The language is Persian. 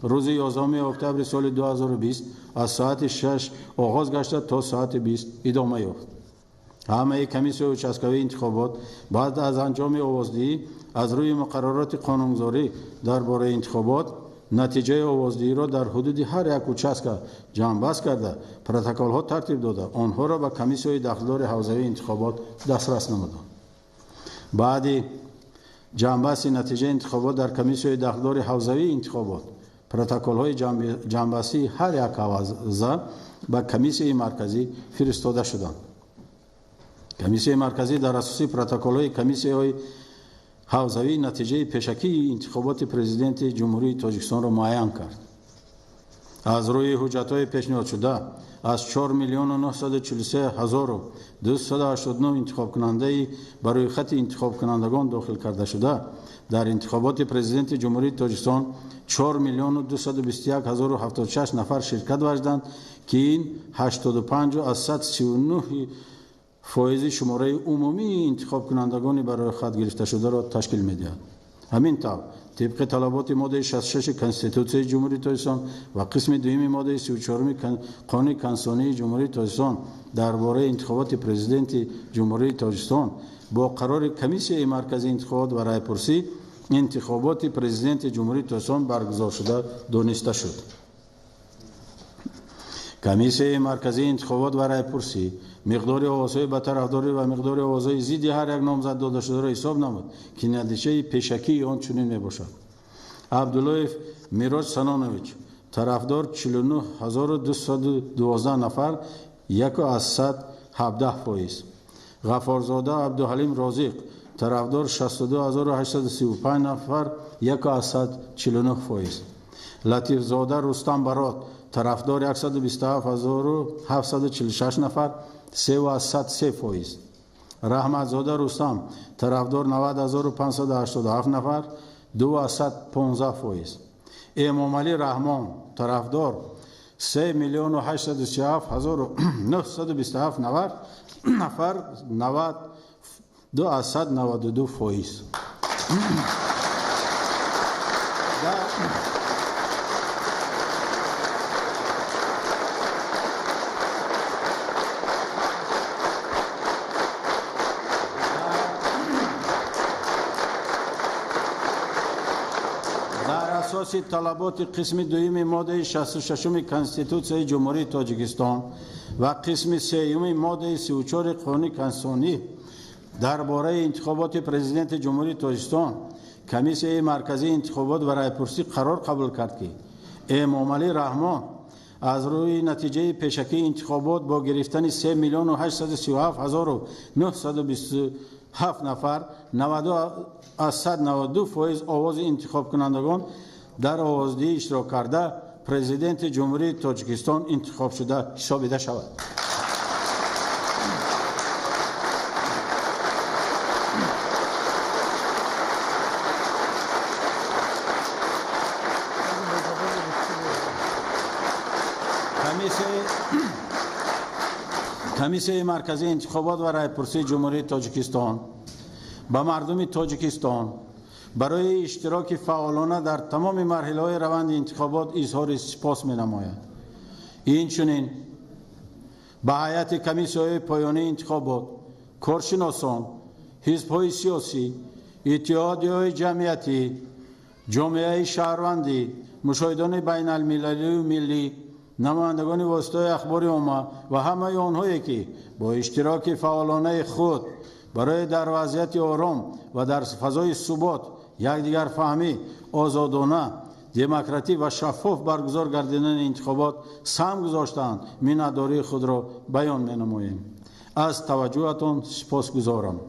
روز 11 اکتبر سال 2020 از ساعت 6 آغاز گشت تا ساعت 20 ادامه یافت. همه کمیسیون участковی انتخابات بعد از انجام آوازدهی از روی مقررات قانونگذاری درباره انتخابات نتیجه آوازدهی را در حدود هر یک участка جمع‌بست کرده پروتکل ها ترتیب داده آنها را به کمیسیون داخلدار حوزوی انتخابات دسترس نمودند. بعد جمع‌بست نتیجه انتخابات در کمیسیون داخلدار حوزوی انتخابات پروتکل های جمع‌بستی هر یک حوزه به کمیسیون مرکزی فرستاده شدند. کمیسیون مرکزی در اساس پروتکل های کمیسیون حوزوی نتیجه پیشکی انتخابات پرزیدنت جمهوری تاجیکستان را معین کرد. از روی حجت های پیشنهاد شده از 4,943,289 انتخاب کننده برای خط انتخاب کنندگان داخل کرده شده در انتخابات پرزیدنت جمهوری تاجیکستان 4,221,076 نفر شرکت ورزیدند که این 85% شماره عمومی انتخاب کنندگان برای خط گرفته شده را تشکیل می‌دهد. همین طور طبق طلبات ماده 66 کنستیتوسیون جمهوری تاجیکستان و قسم دوم ماده 34 قانون کنستیتوسیونی جمهوری تاجیکستان درباره انتخابات پرزیدنت جمهوری تاجیکستان با قرار کمیسیون مرکزی انتخابات و رایپرسی انتخابات پرزیدنت جمهوری تاجیکستان برگزار شده دانسته شد. کمیسیون مرکزی انتخابات و رایپرسی مقدار آوازهای به طرفداری و مقدار آوازهای ضد هر یک نامزد داده شده را حساب نمود که نتیجه پیشکی آن چنین میباشد. عبدالله میراج سنانویچ طرفدار 49,212 نفر 1.17%. غفارزاده عبدالحلیم رازق طرفدار 62,835 نفر 1.49%. لطیف زاده رستم برات طرفدار 127,746 نفر 3.3%. رحمت زاده رستم طرفدار 90,587 نفر 2.15%. امام علی رحمان طرفدار 3,837,927 نفر 92.92%. اساس طلبات قسم دوم ماده 66 کنستیتوسیون جمهوری تاجیکستان و قسم سوم ماده 34 قانون کنستیتوسیونی درباره انتخابات پرزیدنت جمهوری تاجیکستان کمیسیون مرکزی انتخابات و رایپرسی قرار قبول کرد که امام علی رحمان از روی نتیجه پیشکی انتخابات با گرفتن 3,837,927 نفر 92% آواز انتخاب کنندگان در آوازدهی اشتراک کرده پرزیدنت جمهوری تاجیکستان انتخاب شده حسابیده شود. کمیسیون مرکزی انتخابات و رایپرسی جمهوری تاجیکستان به مردم تاجیکستان برای اشتراک فعالانه در تمام مراحل روند انتخابات اظهار سپاس می‌نماید. اینچنین به هیئت کمیسیون پایانی انتخابات، کارشناسان، حزب‌های سیاسی، اتحادیه‌های جمعیتی، جامعه شهروندی، مشاهدان بین المللی و ملی، نمایندگان واسطه اخبار عامه و همه آنهایی که با اشتراک فعالانه خود برای در وضعیت آرام و در فضای ثبات یکدیگر فهمی، آزادانه، دموکراتیک و شفاف برگزار گردیدن انتخابات سهم گذاشتند منتداری خود را بیان می‌نماییم. از توجهتان سپاسگزارم.